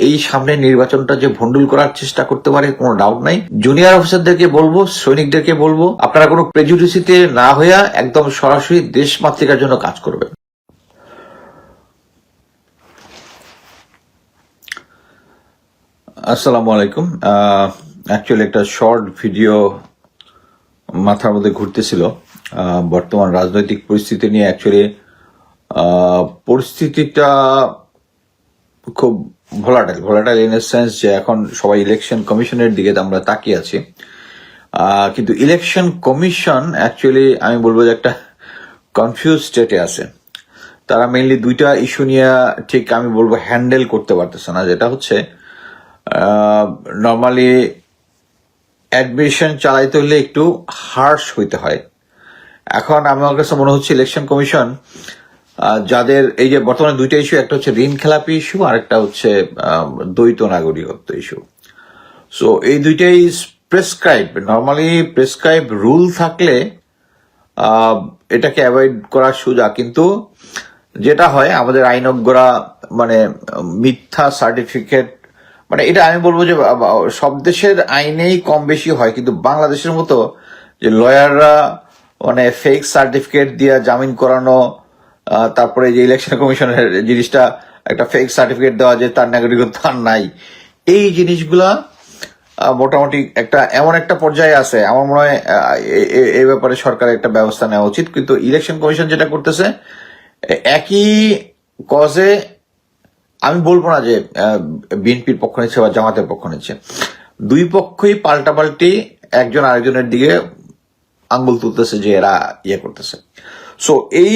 এই সামনে নির্বাচনটা যে ভন্ডুল করার চেষ্টা করতে পারে কোনো ডাউট নাই। জুনিয়র অফিসারদেরকে বলবো, সৈনিকদেরকে বলবো, আপনারা কোনো প্রেজুডিসিতে না হইয়া একদম সরাসরি দেশ মাতৃকার জন্য কাজ করবেন। আসসালামু আলাইকুম। অ্যাকচুয়ালি একটা শর্ট ভিডিও মাথার মধ্যে ঘুরতেছিল বর্তমান রাজনৈতিক পরিস্থিতি নিয়ে। অ্যাকচুয়ালি পরিস্থিতিটা খুব ভোলাটাইল ইন এ সেন্স যে এখন সবাই ইলেকশন কমিশনের দিকে আমরা তাকিয়ে আছি, কিন্তু ইলেকশন কমিশন অ্যাকচুয়ালি আমি বলবো যে একটা কনফিউজ স্টেটে আছে। তারা মেইনলি দুইটা ইস্যু নিয়ে ঠিক আমি বলবো হ্যান্ডেল করতে পারতেছে না। যেটা হচ্ছে নর্মালি অ্যাডমিশন চালাইতে হলে একটু হার্শ হইতে হয়। এখন আমার কাছে মনে হচ্ছে ইলেকশন কমিশন যাদের এই যে বর্তমানে দুইটা ইস্যু, একটা হচ্ছে ঋণ খেলাপি ইস্যু আর একটা হচ্ছে দ্বৈত নাগরিকত্ব ইস্যু। সো এই দুইটাই নর্মালি প্রেসক্রাইব রুল থাকলে এটাকে অ্যাভয়েড করার সুযোগ, কিন্তু যেটা হয় আমাদের আইনজ্ঞরা মানে মিথ্যা সার্টিফিকেট, মানে এটা আমি বলবো যে সব দেশের আইনেই কম বেশি হয়, কিন্তু বাংলাদেশের মতো যে লয়াররা মানে ফেক সার্টিফিকেট দিয়ে জামিন করানো, তারপরে যে ইলেকশন কমিশনের জিনিসটা একটা ফেক সার্টিফিকেট দেওয়া যে তার নাগরিকত্ব আর নাই, এই জিনিসগুলা মোটামুটি একটা এমন একটা পর্যায়ে আছে। আমার মনে হয় এই ব্যাপারে সরকারের একটা ব্যবস্থা নেওয়া উচিত। কিন্তু ইলেকশন কমিশন যেটা করতেছে একই কজে, আমি বলবো না যে বিএনপির পক্ষ নিচ্ছে বা জামাতের পক্ষ নিচ্ছে, দুই পক্ষই পাল্টাপাল্টি একজন আরেকজনের দিকে আঙ্গুল তুলতেছে যে এরা ইয়ে করতেছে। সো এই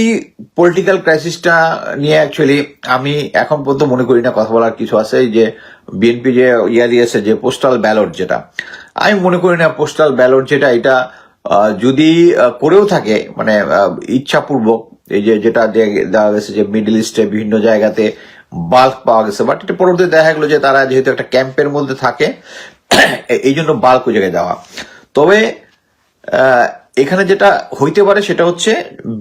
পলিটিক্যাল ক্রাইসিসটা নিয়ে অ্যাকচুয়ালি আমি এখন পর্যন্ত মনে করি না কথা বলার কিছু আছে। এই যে বিএনপি যে ইয়া দিয়েছে যে পোস্টাল ব্যালট, যেটা আমি মনে করি না পোস্টাল ব্যালট যেটা, এটা যদি করেও থাকে মানে ইচ্ছাপূর্বক, এই যে যেটা দেওয়া গেছে যে মিডল ইস্টে বিভিন্ন জায়গাতে বাল্ক পাওয়া গেছে, বাট এটা পরবর্তীতে দেখা গেলো যে তারা যেহেতু একটা ক্যাম্পের মধ্যে থাকে এই জন্য বাল্ক ওই জায়গায় দেওয়া। তবে এখানে যেটা হইতে পারে সেটা হচ্ছে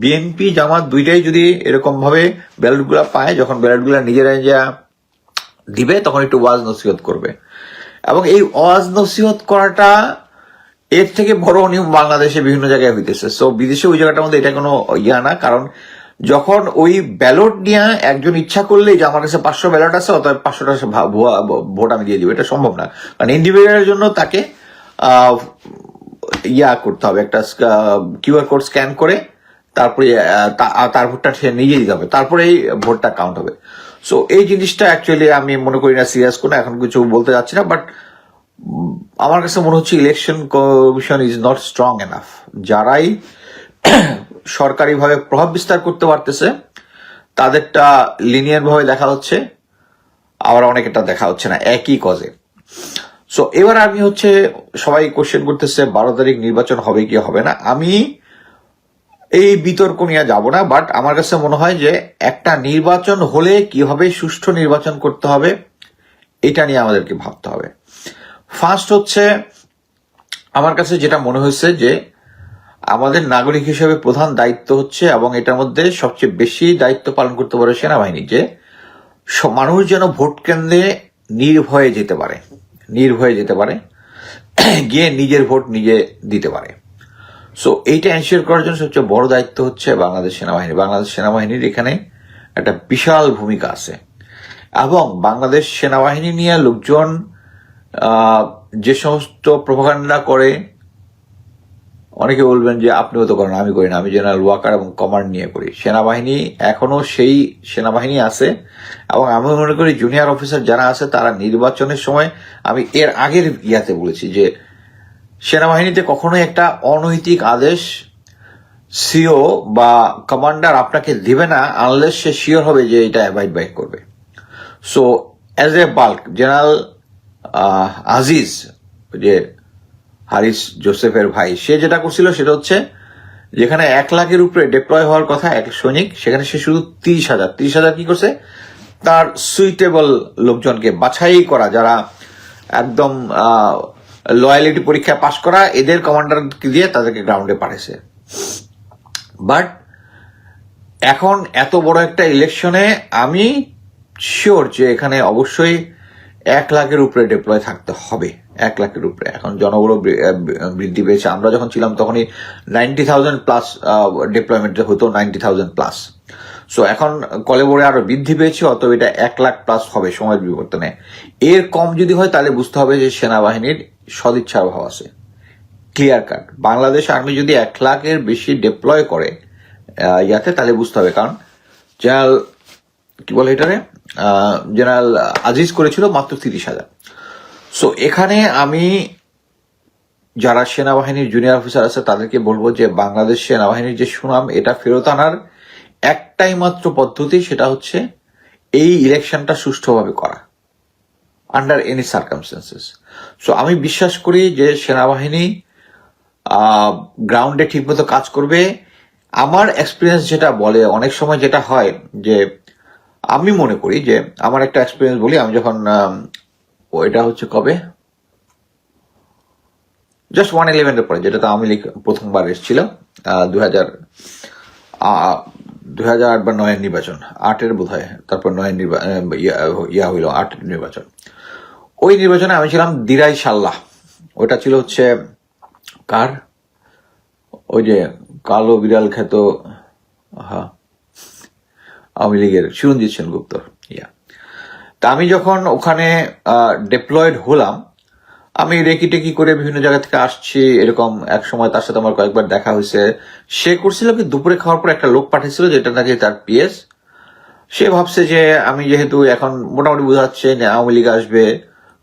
বিএনপি জামাত দুইটাই যদি এরকম ভাবে ব্যালট গুলা পায়, যখন ব্যালট গুলা নিজেরাই যা দিবে তখন একটু ওয়াজ নসিহত করবে। এবং এই ওয়াজ নসিহত করাটা এর থেকে বড় নিয়ম বাংলাদেশে বিভিন্ন জায়গায় হইতেছে। সো বিদেশে ওই জায়গাটার মধ্যে এটা কোনো ইয়া না, কারণ যখন ওই ব্যালট নিয়ে একজন ইচ্ছা করলেই যে আমার কাছে 500 ব্যালট আছে অতএব 500টা ভোট আমি দিয়ে দিব, এটা সম্ভব না। কারণ ইন্ডিভিজুয়ালের জন্য তাকে ইয়া করতে হবে, একটা কিউআর কোড স্ক্যান করে তারপরে তার ভোটটা সে নিজে দিতে হবে, তারপরে এই ভোটটা কাউন্ট হবে। সো এই জিনিসটা অ্যাকচুয়ালি আমি মনে করি না সিরিয়াস কোনো, এখন কিছু বলতে যাচ্ছি না, বাট আমার কাছে মনে হচ্ছে election commission is not strong enough. যারাই সরকারিভাবে প্রভাব বিস্তার করতে পারতেছে তাদেরটা লিনিয়ার ভাবে দেখা হচ্ছে, আবার অনেকেরটা দেখা হচ্ছে না একই কজে। সো এবার আমি হচ্ছে সবাই কোশ্চেন করতেছে 12 তারিখ নির্বাচন হবে কি হবে না। আমি এই বিতর্ক নিয়ে যাব না, বাট আমার কাছে মনে হয় যে একটা নির্বাচন হলে কিভাবে সুষ্ঠু নির্বাচন করতে হবে এটা নিয়ে আমাদেরকে ভাবতে হবে। ফার্স্ট হচ্ছে আমার কাছে যেটা মনে হয়েছে যে আমাদের নাগরিক হিসেবে প্রধান দায়িত্ব হচ্ছে, এবং এটার মধ্যে সবচেয়ে বেশি দায়িত্ব পালন করতে পারে সেনাবাহিনী, যে মানুষ যেন ভোট কেন্দ্রে নির্ভয়ে যেতে পারে, গিয়ে নিজের ভোট নিজে দিতে পারে। সো এইটা এনশিওর করার জন্য সবচেয়ে বড় দায়িত্ব হচ্ছে বাংলাদেশ সেনাবাহিনীর এখানে একটা বিশাল ভূমিকা আছে। এবং বাংলাদেশ সেনাবাহিনী নিয়ে লোকজন যে সমস্ত প্রোপাগান্ডা করে, অনেকে বলবেন যে আপনিও তো করেন, আমি করি না, আমি জেনারেল ওয়াকার এবং কমান্ড নিয়ে করি। সেনাবাহিনী এখনো সেই সেনাবাহিনী আছে, এবং আমি মনে করি জুনিয়র অফিসার যারা আছে তারা নির্বাচনের সময়, আমি এর আগের ইয়াতে বলেছি যে সেনাবাহিনীতে কখনোই একটা অনৈতিক আদেশ সিও বা কমান্ডার আপনাকে দিবে না আনলেস সে শিওর হবে যে এটা অ্যাভয়েড করবে। So as a bulk, general Aziz, যে হারিস জোসেফের ভাই, সে যেটা করছিল সেটা হচ্ছে যেখানে 1 লাখের উপরে ডিপ্লয় হওয়ার কথা এক সৈনিক, সেখানে সে শুধু 30,000 কি করছে, তার সুইটেবল লোকজনকে বাছাই করা, যারা একদম লয়ালিটি পরীক্ষায় পাশ করা, এদের কমান্ডার দিয়ে তাদেরকে গ্রাউন্ডে পাঠিয়েছে। বাট এখন এত বড় একটা ইলেকশনে আমি শিওর যে এখানে অবশ্যই 1 লাখের উপরে ডিপ্লয় থাকতে হবে, 1 লাখের উপরে। এখন জনবল বৃদ্ধি পেয়েছে, আমরা যখন ছিলাম তখনই 90,000 প্লাস ডিপ্লয়মেন্ট হতো, 90,000 প্লাস। সো এখন কলেবরে আরো বৃদ্ধি পেয়েছে, অতএব এটা 1 লাখ প্লাস হবে সময়ের বিবর্তনে। এর কম যদি হয় তাহলে বুঝতে হবে যে সেনাবাহিনীর সদিচ্ছার অভাব আছে, ক্লিয়ার কাট। বাংলাদেশ আর্মি যদি 1 লাখের বেশি ডিপ্লয় করে ইয়াতে, তাহলে বুঝতে হবে। কারণ জেনারেল কি বলে এটারে, জেনারেল আজিজ করেছিল মাত্র 30,000। সো এখানে আমি যারা সেনাবাহিনীর জুনিয়র অফিসার আছে তাদেরকে বলবো যে বাংলাদেশ সেনাবাহিনীর যে সুনাম, এটা ফেরত আনার একটাই মাত্র পদ্ধতি, সেটা হচ্ছে এই ইলেকশনটা সুষ্ঠুভাবে করা, আন্ডার এনি সার্কামস্টেন্সেস। সো আমি বিশ্বাস করি যে সেনাবাহিনী গ্রাউন্ডে ঠিকমতো কাজ করবে। আমার এক্সপিরিয়েন্স যেটা বলে, অনেক সময় যেটা হয় যে, আমি মনে করি যে, আমার একটা এক্সপিরিয়েন্স বলি, আমি যখন এটা হচ্ছে কবে, জাস্ট 111 এর পরে, যেটা আওয়ামী লীগ প্রথমবার এসেছিল 2008 বা 9-এর নির্বাচন, 8-এর বোধ হয়, তারপর 9-এর ইয়া হইল 8-এর নির্বাচন। ওই নির্বাচনে আমি ছিলাম দিরাই সাল্লাহ। ওটা ছিল হচ্ছে কার, ওই যে কালো বিড়াল খ্যাত আওয়ামী লীগের চিরঞ্জিত সেনগুপ্তর ইয়া। তা আমি যখন ওখানে ডিপ্লয়েড হলাম, আমি রেকি টেকি করে বিভিন্ন জায়গা থেকে আসছি, এরকম এক সময় তার সাথে আমার কয়েকবার দেখা হয়েছে। সে করছিল কি, দুপুরে খাওয়ার পর একটা লোক পাঠিয়েছিল যেটা নাকি তার পিএস। সে ভাবছে যে আমি যেহেতু এখন মোটামুটি বোঝা যাচ্ছে যে আওয়ামী লীগ আসবে,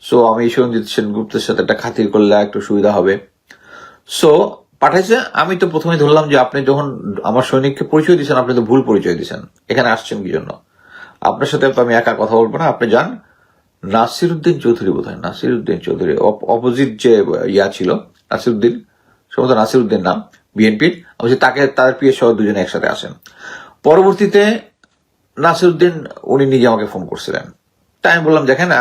সো আমি সঞ্জিত সেনগুপ্তের সাথে একটা খাতির করলে একটু সুবিধা হবে, সো পাঠাইছে। আমি তো প্রথমে ধরলাম যে আপনি যখন আমার সৈনিককে পরিচয় দিচ্ছেন, আপনি তো ভুল পরিচয় দিচ্ছেন, এখানে আসছেন কি জন্য? আপনার সাথে তো আমি একা কথা বলবো না, আপনি যান নাসিরউদ্দিন চৌধুরী, বোধ হয় নাসিরউদ্দিন চৌধুরী, অপোজিট যে ইয়া ছিল নাসিরউদ্দিন, সম্ভবত নাসিরউদ্দিন নাম, বিএনপির। আমি তাকে, তাদের পিএস সহ দুজনে একসাথে আসেন। পরবর্তীতে নাসিরউদ্দিন উনি নিজে আমাকে ফোন করছিলেন। তাই আমি বললাম, দেখেন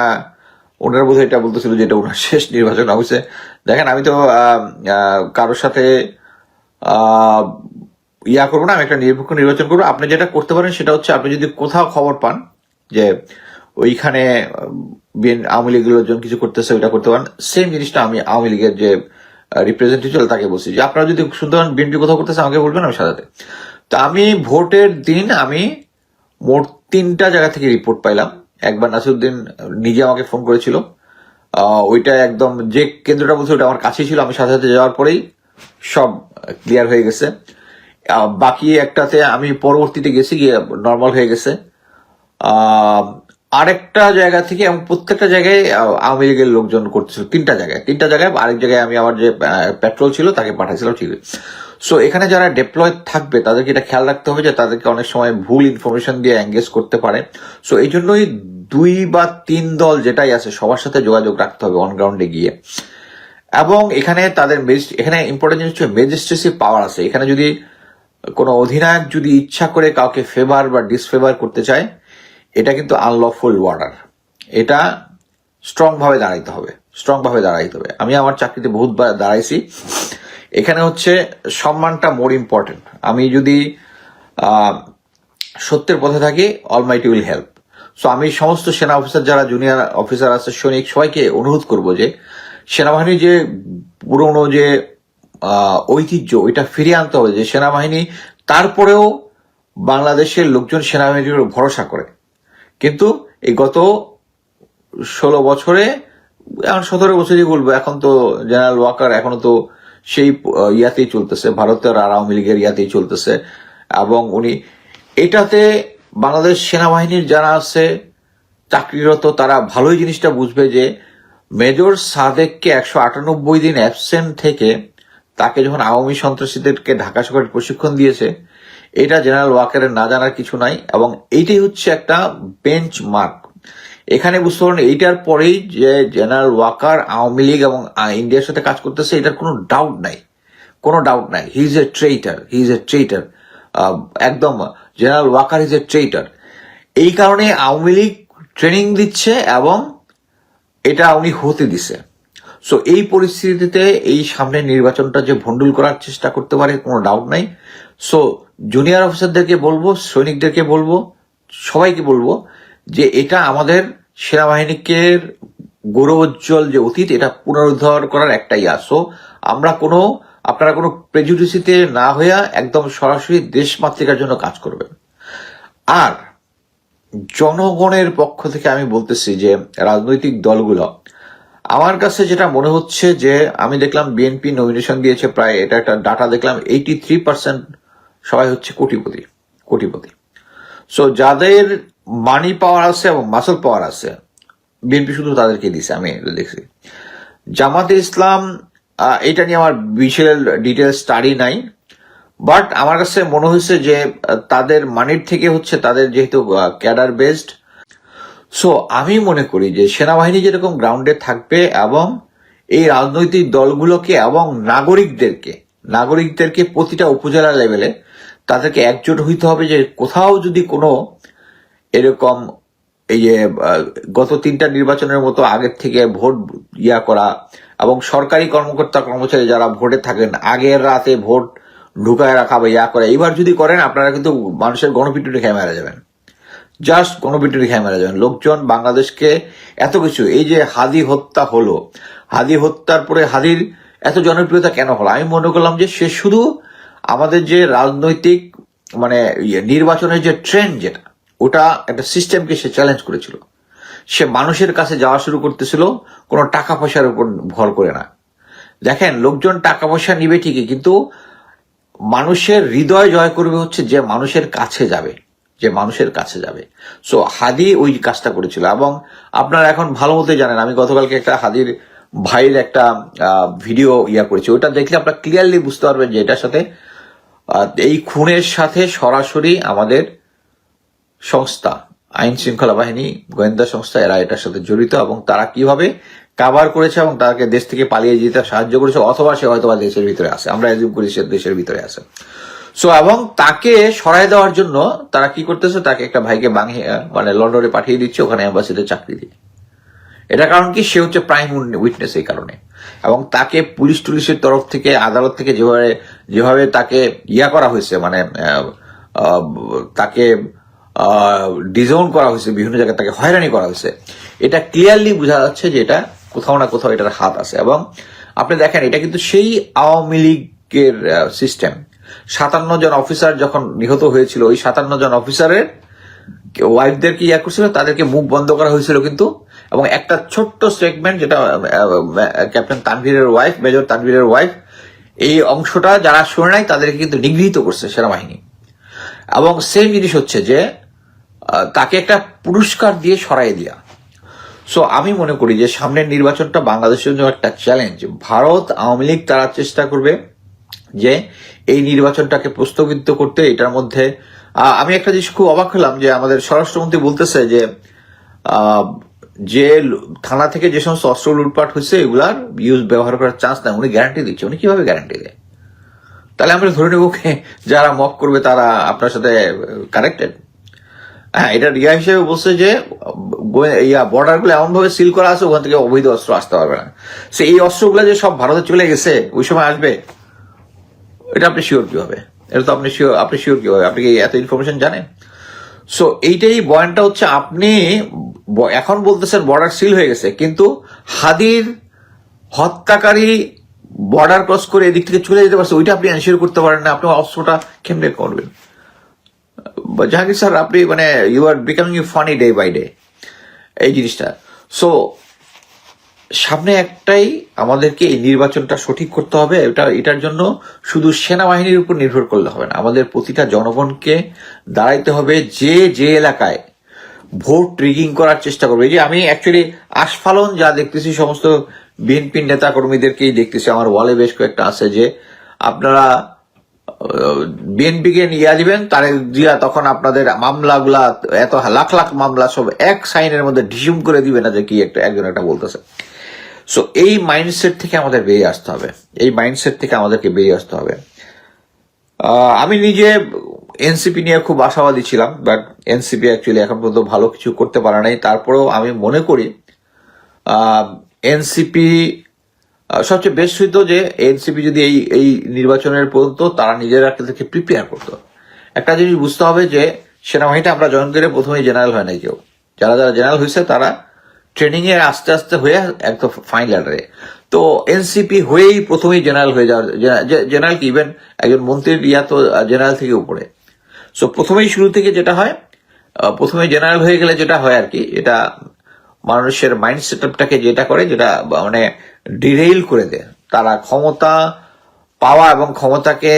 ওনার বোধহয় এটা বলতেছিল যে এটা ওনার শেষ নির্বাচন। অবশ্যই দেখেন, আমি তো কারোর সাথে ইয়া করবো না, আমি একটা নিরপেক্ষ নির্বাচন করবো। আপনি যেটা করতে পারেন সেটা হচ্ছে, আপনি যদি কোথাও খবর পান যে ওইখানে আওয়ামী লীগের লোকজন কিছু করতেছে, ওইটা করতে পারেন। সেম জিনিসটা আমি আওয়ামী লীগের যে রিপ্রেজেন্টেটিভ তাকে বলছি যে আপনারা যদি শুনতে পান বিএনপি কোথাও করতেছে, আমাকে বলবেন, আমি সাজাতে। তো আমি ভোটের দিন আমি মোট 3টা জায়গা থেকে রিপোর্ট পাইলাম। একবার নাসিরউদ্দিন নিজে আমাকে ফোন করেছিল, ওইটা একদম যে কেন্দ্রটা বলছে ওটা আমার কাছেই ছিল, আমি সাথে সাথে যাওয়ার পরেই সব ক্লিয়ার হয়ে গেছে। বাকি একটাতে আমি পরবর্তীতে গেছি, গিয়ে নর্মাল হয়ে গেছে। আরেকটা জায়গা থেকে, এবং প্রত্যেকটা জায়গায় আওয়ামী লীগের লোকজন করতেছিল। 3টা জায়গায় আরেক জায়গায় আমি আমার যে পেট্রোল ছিল তাকে পাঠাইছিলাম, ঠিক আছে। সো এখানে যারা ডিপ্লয় থাকবে তাদেরকে এটা খেয়াল রাখতে হবে যে তাদেরকে অনেক সময় ভুল ইনফরমেশন দিয়ে এঙ্গেজ করতে পারে। সো এই জন্যই 2 বা 3 দল যেটাই আছে সবার সাথে যোগাযোগ রাখতে হবে অন গ্রাউন্ডে গিয়ে। এবং এখানে তাদের এখানে ইম্পর্টেন্ট জিনিস হচ্ছে ম্যাজিস্ট্রেসি পাওয়ার আছে। এখানে যদি কোনো অধিনায়ক যদি ইচ্ছা করে কাউকে ফেভার বা ডিসফেভার করতে চায়, এটা কিন্তু আনলফুল অর্ডার। এটা স্ট্রং ভাবে দাঁড়াইতে হবে। আমি আমার চাকরিতে বহুতবার দাঁড়াইছি। এখানে হচ্ছে সম্মানটা মোর ইম্পর্টেন্ট। আমি যদি সত্যের পথে থাকি, অলমাইটি উইল হেল্প। সো আমি সমস্ত সেনা অফিসার, যারা জুনিয়র অফিসার আছে, সৈনিক, সবাইকে অনুরোধ করব যে সেনাবাহিনীর যে পুরনো যে ঐতিহ্য, ওইটা ফিরিয়ে আনতে হবে। যে সেনাবাহিনী তারপরেও বাংলাদেশের লোকজন সেনাবাহিনীর উপর ভরসা করে, কিন্তু এই গত 16 বছরে, এখন 17 বছরই বলবো, এখন তো জেনারেল ওয়াকার এখনো তো সেই ইয়াতেই চলতেছে, ভারতের আর আওয়ামী লীগের ইয়াতেই চলতেছে। এবং উনি এটাতে বাংলাদেশ সেনাবাহিনীর যারা আছে চাকরিরত, তারা ভালোই জিনিসটা বুঝবে যে মেজর সাদেককে 198 দিন অ্যাবসেন্ট থেকে তাকে যখন আওয়ামী সন্ত্রাসীদেরকে ঢাকা শহরে প্রশিক্ষণ দিয়েছে, এটা জেনারেল ওয়াকারের না জানার কিছু নাই। এবং এইটাই হচ্ছে একটা বেঞ্চ মার্ক। এখানে বুঝতে পারেন, এইটার পরেই যে জেনারেল ওয়াকার আওয়ামী লীগ এবং ইন্ডিয়ার সাথে কাজ করতেছে, এটার কোনো ডাউট নাই। He is a traitor. একদম general Waker is a traitor. এই কারণে আওয়ামী লীগ ট্রেনিং দিচ্ছে এবং এটা উনি হতে দিছে। সো এই পরিস্থিতিতে এই সামনের নির্বাচনটা যে ভন্ডুল করার চেষ্টা করতে পারে, কোনো ডাউট নাই। সো জুনিয়র অফিসারদেরকে বলবো, সৈনিকদেরকে বলবো, সবাইকে বলবো যে এটা আমাদের সেনাবাহিনীকে গৌরবোজ্জ্বল যে অতীত, এটা পুনরুদ্ধার করার একটাই আসো। আপনারা কোনো প্রেজুডিসিতে না হইয়া একদম সরাসরি দেশমাতৃকার জন্য কাজ করবেন। আর জনগণের পক্ষ থেকে আমি বলতেছি যে রাজনৈতিক দলগুলো, আমার কাছে যেটা মনে হচ্ছে যে আমি দেখলাম বিএনপি নমিনেশন দিয়েছে প্রায়, এটা একটা ডাটা দেখলাম, 83% সবাই হচ্ছে কোটিপতি। সো যাদের মানি পাওয়ার আছে এবং মাসল পাওয়ার আছে, বিএনপি শুধু তাদেরকে দিছে, আমি দেখছি। জামাতে ইসলাম, এটা নিয়ে আমার বিশাল ডিটেল স্টাডি নাই, বাট আমার কাছে মনে হয়েছে যে তাদের মানির থেকে হচ্ছে তাদের যেহেতু ক্যাডার বেসড। সো আমি মনে করি যে সেনাবাহিনী যেরকম গ্রাউন্ডে থাকবে এবং এই রাজনৈতিক দলগুলোকে এবং নাগরিকদেরকে প্রতিটা উপজেলা লেভেলে তাদেরকে একজোট হইতে হবে যে কোথাও যদি কোনো এরকম এই যে গত 3টা নির্বাচনের মতো আগের থেকে ভোট করা এবং সরকারি কর্মকর্তা কর্মচারী যারা ভোটে থাকেন আগের রাতে ভোট ঢুকায় রাখা বা করা, এইবার যদি করেন আপনারা কিন্তু মানুষের গণপিটুনি খেয়ে মারা যাবেন, জাস্ট গণপিটুনি খেয়ে মারা যাবেন। লোকজন বাংলাদেশকে এত কিছু, এই যে হাদি হত্যা হলো, হাদি হত্যার পরে হাদির এত জনপ্রিয়তা কেন হলো, আমি মনে করলাম যে সে শুধু আমাদের যে রাজনৈতিক মানে নির্বাচনের যে ট্রেন্ড, যেটা ওটা একটা সিস্টেমকে সে চ্যালেঞ্জ করেছিল। সে মানুষের কাছে যাওয়া শুরু করতেছিল কোনো টাকা পয়সার উপর ভর করে না। দেখেন, লোকজন টাকা পয়সা নিবে ঠিকই, কিন্তু মানুষের হৃদয় জয় করবে হচ্ছে যে মানুষের কাছে যাবে। সো হাদি ওই কাজটা করেছিল। এবং আপনারা এখন ভালো মতো জানেন, আমি গতকালকে একটা হাদির ভাইয়ের একটা ভিডিও করেছি, ওটা দেখলে আপনারা ক্লিয়ারলি বুঝতে পারবেন যে এটার সাথে এই খুনের সাথে সরাসরি আমাদের সংস্থা, আইন শৃঙ্খলা বাহিনী, গোয়েন্দা সংস্থা, এরা এটার সাথে জড়িত এবং তারা কিভাবে কাভার করেছে এবং তাকে দেশ থেকে পালিয়ে যেতে সাহায্য করেছে, অথবা সে হয়তো দেশের ভিতরে আছে, আমরা এজুম করি সে দেশের ভিতরে আছে। সো এবং তাকে সরাই দেওয়ার জন্য তারা কি করতেছে, তাকে একটা ভাইকে মানে লন্ডনে পাঠিয়ে দিচ্ছে, ওখানে এম্বাসিতে চাকরি দিয়ে। এটা কারণ কি, সে হচ্ছে প্রাইম উইটনেস এই কারণে। এবং তাকে পুলিশের তরফ থেকে, আদালত থেকে যেভাবে তাকে করা হয়েছে, মানে তাকে ডিজাউন করা হয়েছে, বিভিন্ন জায়গায় তাকে হয়রানি করা হয়েছে, এটা ক্লিয়ারলি বোঝা যাচ্ছে যে এটা কোথাও না কোথাও এটার হাত আছে। এবং আপনি দেখেন, এটা কিন্তু সেই আওয়ামী লীগের সিস্টেম। 57 জন অফিসার যখন নিহত হয়েছিল, ওই 57 জন অফিসারের ওয়াইফদেরকে করছিল, তাদেরকে মুখ বন্ধ করা হয়েছিল কিন্তু। এবং একটা ছোট্ট সেগমেন্ট, যেটা ক্যাপ্টেন তানভীরের ওয়াইফ, মেজর তানভীরের ওয়াইফ, এই অংশটা যারা শুনে নাই তাদেরকে কিন্তু নিগৃহীত করছে সেনাবাহিনী। এবং সেম জিনিস হচ্ছে যে তাকে একটা পুরস্কার দিয়ে সরাই দেয়া। সো আমি মনে করি যে সামনের নির্বাচনটা বাংলাদেশের জন্য একটা চ্যালেঞ্জ। ভারত, আওয়ামী লীগ তারা চেষ্টা করবে যে এই নির্বাচনটাকে প্রস্তাবিত করতে। এটার মধ্যে আমি একটা জিনিস খুব অবাক হলাম যে আমাদের স্বরাষ্ট্রমন্ত্রী বলতেছে যে থানা থেকে যে সমস্ত অস্ত্র লুটপাট হয়েছে এগুলার ব্যবহার করার চান্স নাই, উনি গ্যারান্টি দিচ্ছে। উনি কিভাবে গ্যারান্টি দেয়? তাহলে আমরা ধরে নেব যারা মক করবে তারা আপনার সাথে কানেক্টেড। হ্যাঁ, এটা হিসেবে বলছে যে বর্ডার গুলো এমন ভাবে সিল করা আছে, ওখান থেকে অবৈধ অস্ত্র আসতে পারবে না। সে এই অস্ত্রগুলো যে সব ভারতে চলে গেছে, ওই সময় আসবে, এটা আপনি শিওর কিভাবে? এটা তো আপনি শিওর কিভাবে? আপনি কি এত ইনফরমেশন জানেন? সো এইটাই বয়ানটা হচ্ছে, আপনি এখন বলতেছেন বর্ডার সিল হয়ে গেছে, কিন্তু হাদির হত্যাকারী বর্ডার ক্রস করে এদিক থেকে চলে যেতে পারছে, ওইটা আপনি এনশিওর করতে পারেন না। আপনি অস্ত্রটা কেমনে করবেন? জাহাঙ্গীর স্যার, আপনি মানে you are becoming you funny day by day, এই জিনিসটা। সো সামনে একটাই, আমাদেরকে এই নির্বাচনটা সঠিক করতে হবে। এটার জন্য শুধু সেনাবাহিনীর উপর নির্ভর করলে হবে না, আমাদের প্রতিটা জনগণকে দাঁড়াইতে হবে। যে এলাকায় ভোট রিগিং করার চেষ্টা করবে, যে আমি অ্যাকচুয়ালি আস্ফালন যা দেখতেছি সমস্ত বিএনপির নেতা কর্মীদেরকেই দেখতেছি, আমার ওয়ালে বেশ কয়েকটা আছে, যে আপনারা বিএনপিকে নিয়ে দিবেন, তার দিয়া তখন আপনাদের মামলাগুলা, এত লাখ লাখ মামলা সব এক সাইনের মধ্যে ঢিসুম করে দিবে না, যে কি একজন একটা বলতেছে। সো এই মাইন্ডসেট থেকে আমাদের বেরিয়ে আসতে হবে। আমি নিজে এনসিপি নিয়ে খুব আশাবাদী ছিলাম, বাট এনসিপি অ্যাকচুয়ালি এখন পর্যন্ত ভালো কিছু করতে পারে নাই। তারপরেও আমি মনে করি এনসিপি সবচেয়ে বেস্ট হইতো যে এনসিপি যদি এই নির্বাচনের পর্যন্ত তারা নিজেরা থেকে প্রিপেয়ার করতো। একটা জিনিস বুঝতে হবে যে সেনাবাহিনীতে আমরা জয়েন করে প্রথমেই জেনারেল হয় নাই কেউ। যারা জেনারেল হয়েছে তারা ট্রেনিং এর আস্তে আস্তে হয়ে একদম ফাইনালে। তো এনসিপি হয়েই প্রথমেই জেনারেল হয়ে যাওয়ার, জেনারেল কি ইভেন একজন মন্ত্রীর ইয়া তো জেনারেল থেকে উপরে। সো প্রথমেই শুরু থেকে যেটা হয়, প্রথমে জেনারেল হয়ে গেলে যেটা হয় আর কি, এটা মানুষের মাইন্ড সেটআপটাকে যেটা করে, যেটা মানে ডিরেইল করে দেয়। তারা ক্ষমতা পাওয়া এবং ক্ষমতাকে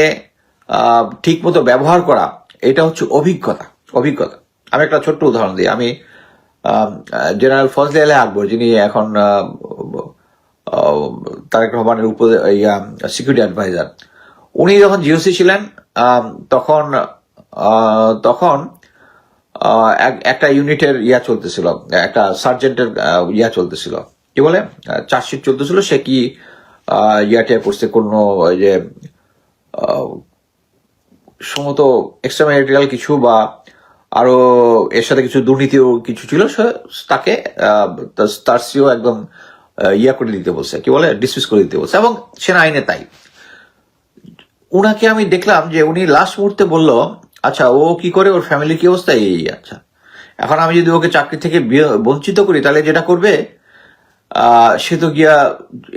ঠিক মতো ব্যবহার করা, এটা হচ্ছে অভিজ্ঞতা। অভিজ্ঞতা আমি একটা ছোট্ট উদাহরণ দিই। আমি জেনারেল ফজলে আলী আকবর, যিনি এখন তারেক রহমানের সিকিউরিটি অ্যাডভাইজার, উনি যখন জিওসি ছিলেন তখন তখন একটা ইউনিটের ইয়া চলতেছিল, একটা সার্জেন্টের ইয়া চলতেছিল, কি বলে চার্জশিট চলতেছিল। সে কি ইয়াটে পড়ছে কোন যে সম্ভবত এক্সট্রা ম্যারিটাল কিছু বা আরো এর সাথে কিছু দুর্নীতিও কিছু ছিল, তাকে তার সিও একদম ইয়া করে দিতে বলছে, কি বলে ডিসমিস করে দিতে বলছে, এবং সেনা আইনে তাই। উনাকে আমি দেখলাম যে উনি লাস্ট মুহূর্তে বলল, আচ্ছা ও কি করে, ওর ফ্যামিলি কি অবস্থা, এই আচ্ছা এখন আমি যদি ওকে চাকরি থেকে বঞ্চিত করি, তাহলে যেটা করবে সে তো গিয়া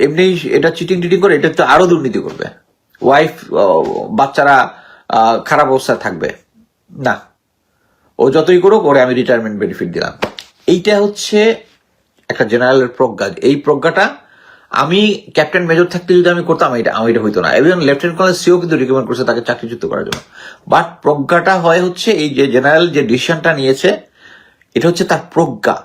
এমনি এটা চিটিং টিটিং করে, এটা তো আরো দুর্নীতি করবে, ওয়াইফ বাচ্চারা খারাপ অবস্থায় থাকবে না, ও যতই করুক ওরে আমি রিটায়ারমেন্ট বেনিফিট দিলাম। এইটা হচ্ছে একটা জেনারেলের প্রজ্ঞা। এই প্রজ্ঞাটা আমি ক্যাপ্টেন মেজর থাকতে যদি আমি করতাম, এটা হইতো না। এবং লেফটেন্যান্ট কর্নেল সিও কিন্তু রিকমেন্ড করছে তাকে চাকরিচ্যুত করার জন্য। বাট প্রজ্ঞাটা হয় হচ্ছে এই যে জেনারেল যে ডিসিশনটা নিয়েছে, এটা হচ্ছে তার প্রজ্ঞা,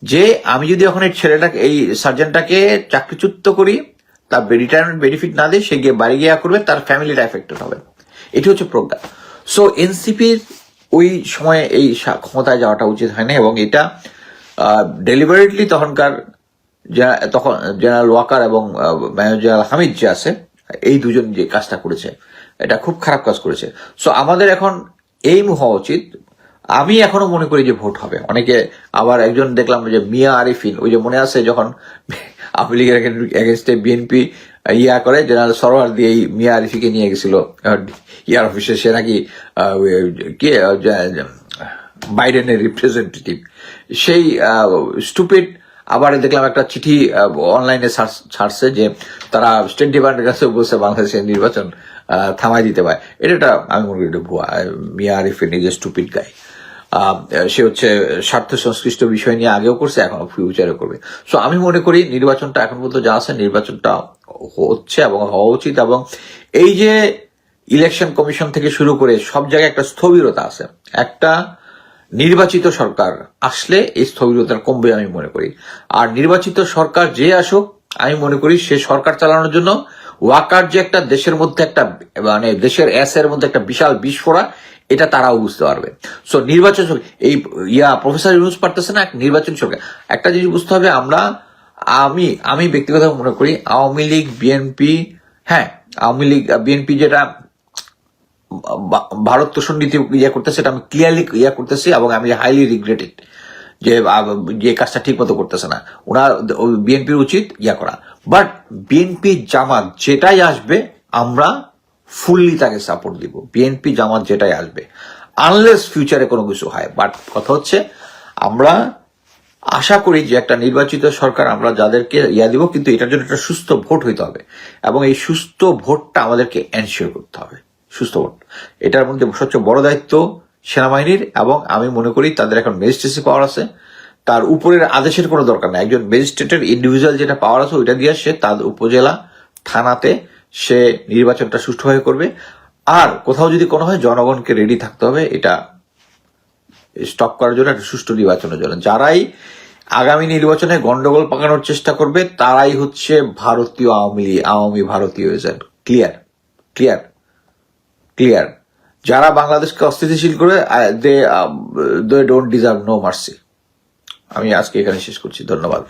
যে আমি যদি এখন এই ছেলেটাকে, এই সার্জেন্টটাকে চাকরিচ্যুত করি, তার রিটায়ারমেন্ট বেনিফিট না দিয়ে সে গিয়ে বাড়ি গিয়া করবে, তার ফ্যামিলিটা এফেক্টেড হবে। এটি হচ্ছে প্রজ্ঞা। সো এনসিপির ওই সময়ে এই ক্ষমতায় যাওয়াটা উচিত হয় না, এবং এটা ডেলিভারেটলি তখনকার তখন জেনারেল ওয়াকার এবং মেজর জেনারেল হামিদ যে আছে, এই দুজন যে কাজটা করেছে, এটা খুব খারাপ কাজ করেছে। সো আমাদের এখন এইম হওয়া উচিত, আমি এখনো মনে করি যে ভোট হবে। অনেকে আবার একজন দেখলাম যে মিয়া আরিফিন, ওই যে মনে আছে যখন আওয়ামী লীগের এগেনস্টে বিএনপি ইয়া করে, জেনারেল সরোয়ার দিয়ে মিয়া আরিফিকে নিয়ে গেছিল ইয়ার অফিসে, সে নাকি কে বাইডেনের রিপ্রেজেন্টেটিভ, সেই স্টুপিড। আবার দেখলাম একটা চিঠি অনলাইনে ছাড়ছে যে তারা স্টেট ডিপার্টমেন্টের কাছে বলছে বাংলাদেশের নির্বাচন থামাই দিতে পারে। এটা আমি মনে করি ভুয়া। মিয়া আরিফিন ইজ এ স্টুপিড গাই। সে হচ্ছে স্বার্থ সংশ্লিষ্ট বিষয় নিয়ে আগেও করছে, এখন ফিউচারে করবে। সো আমি মনে করি নির্বাচনটা এখন পর্যন্ত যা আছে, নির্বাচনটা হচ্ছে এবং হওয়া উচিত। এবং এই যে ইলেকশন কমিশন থেকে শুরু করে সব জায়গায় একটা স্থবিরতা আছে, একটা নির্বাচিত সরকার আসলে এই স্থবিরতা কমবে আমি মনে করি। আর নির্বাচিত সরকার যে আসুক, আমি মনে করি সে সরকার চালানোর জন্য ওয়াকার যে একটা দেশের মধ্যে একটা মানে দেশের এর মধ্যে একটা বিশাল বিস্ফোরা, এটা তারাও বুঝতে পারবে। সো নির্বাচন এই প্রফেসর ইউনূস পারতেছে না, নির্বাচন সরকার একটা জিনিস বুঝতে হবে। আমি ব্যক্তিগত মনে করি আওয়ামী লীগ বিএনপি, হ্যাঁ আওয়ামী লীগ বিএনপি যেটা ভারত তোষণ নীতি ইয়ে করতেছে, এটা আমি ক্লিয়ারলি ইয়ে করতেছি, এবং আমি হাইলি রিগ্রেটেড যে কাজটা ঠিক মতো করতেছে না। ওনার বিএনপির উচিত ইয়া করা। বাট বিএনপি জামাত যেটাই আসবে আমরা ফুললি তাকে সাপোর্ট দিব। বিএনপি জামাত যেটাই আসবে, আনলেস ফিউচারে কোনো কিছু হয়। বাট কথা হচ্ছে আমরা আশা করি যে একটা নির্বাচিত সরকার আমরা যাদেরকে ইয়া দিব, কিন্তু এটার জন্য একটা সুস্থ ভোট হইতে হবে, এবং এই সুস্থ ভোটটা আমাদেরকে এনশিওর করতে হবে। সুস্থ ভোট, এটার মধ্যে সবচেয়ে বড় দায়িত্ব সেনাবাহিনীর, এবং আমি মনে করি তাদের এখন ম্যাজিস্ট্রেসি পাওয়ার আছে, তার উপরের আদেশের কোনো দরকার নেই। একজন ম্যাজিস্ট্রেটের ইন্ডিভিজুয়াল যেটা পাওয়ার আছে ওইটা দিয়ে সে তার উপজেলা থানাতে সে নির্বাচনটা সুষ্ঠুভাবে করবে। আর কোথাও যদি কোনো হয়, জনগণকে রেডি থাকতে হবে এটা স্টপ করার জন্য, একটা সুষ্ঠু নির্বাচনের জন্য। যারাই আগামী নির্বাচনে গন্ডগোল পাকানোর চেষ্টা করবে, তারাই হচ্ছে ভারতীয় আওয়ামী ভারতীয় এজেন্ট। Clear clear clear. যারা বাংলাদেশকে অস্থিতিশীল করে, they don't deserve no mercy. আমি আজকে এখানে শেষ করছি। ধন্যবাদ।